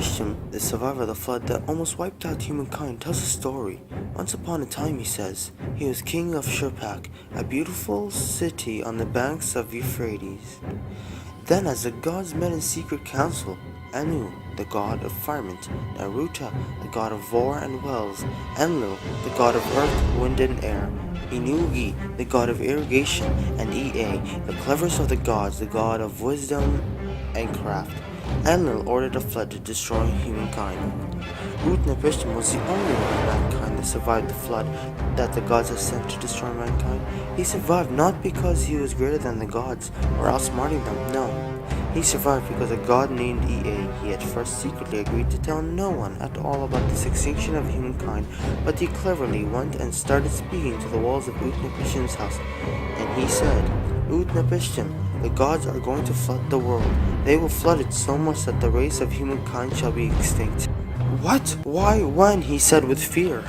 Utnapishtim, the survivor of the flood that almost wiped out humankind, tells a story. Once upon a time, he says, he was king of Shurpak, a beautiful city on the banks of Euphrates. Then as the gods met in secret council, Anu, the god of firmament, Naruta, the god of war and wells, Enlil, the god of earth, wind and air, Inugi, the god of irrigation, and Ea, the cleverest of the gods, the god of wisdom and craft. Enlil ordered a flood to destroy humankind. Utnapishtim was the only one of mankind that survived the flood that the gods had sent to destroy mankind. He survived not because he was greater than the gods or outsmarting them, no. He survived because a god named Ea, he at first secretly agreed to tell no one at all about this extinction of humankind, but he cleverly went and started speaking to the walls of Utnapishtim's house. And he said, Utnapishtim, the gods are going to flood the world. They will flood it so much that the race of humankind shall be extinct. What? Why? When? He said with fear.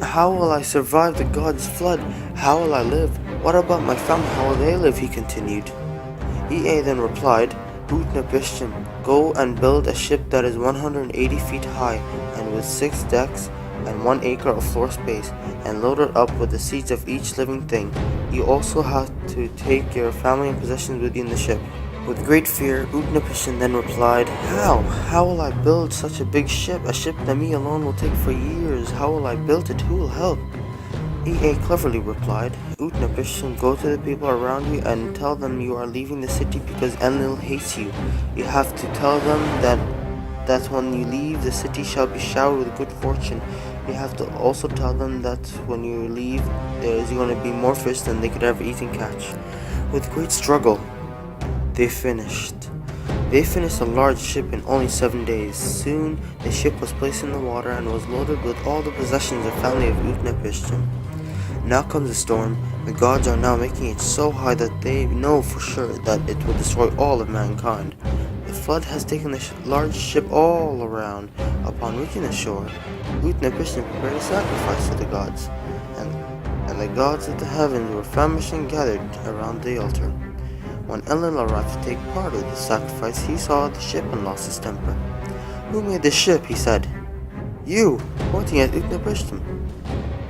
How will I survive the gods' flood? How will I live? What about my family? How will they live? He continued. Ea then replied, Utnapishtim, go and build a ship that is 180 feet high and with 6 decks and 1 acre of floor space, and load it up with the seeds of each living thing. You also have to take your family and possessions with you in the ship. With great fear, Utnapishtim then replied, How? How will I build such a big ship? A ship that me alone will take for years. How will I build it? Who will help? Ea cleverly replied, Utnapishtim, go to the people around you and tell them you are leaving the city because Enlil hates you. You have to tell them that when you leave, the city shall be showered with good fortune. You have to also tell them that when you leave, there is going to be more fish than they could ever eat and catch. With great struggle, they finished a large ship in only 7 days. Soon, the ship was placed in the water and was loaded with all the possessions of the family of Utnapishtim. Now comes a storm. The gods are now making it so high that they know for sure that it will destroy all of mankind. The flood has taken the large ship all around. Upon reaching the shore, Utnapishtim prepared a sacrifice to the gods, and the gods of the heavens were famished and gathered around the altar. When Enlil arrived to take part of the sacrifice, he saw the ship and lost his temper. Who made this ship? He said. You, pointing at Utnapishtim.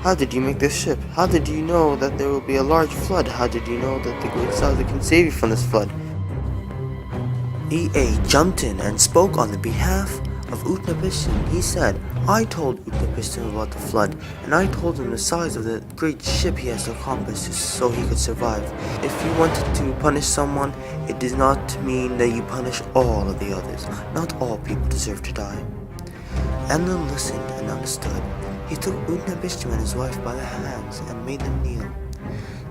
How did you make this ship? How did you know that there will be a large flood? How did you know that the great Saza can save you from this flood? Ea jumped in and spoke on the behalf of Utnapishtim. He said, I told Utnapishtim about the flood, and I told him the size of the great ship he has to accomplish so he could survive. If you wanted to punish someone, it does not mean that you punish all of the others. Not all people deserve to die. Enlil listened and understood. He took Utnapishtim and his wife by the hands and made them kneel.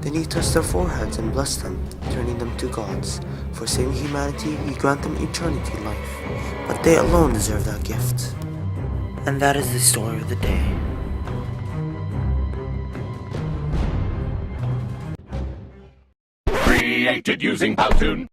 Then he touched their foreheads and blessed them, turning them to gods. For saving humanity, he granted them eternity life. But they alone deserve that gift. And that is the story of the day. Created using Powtoon.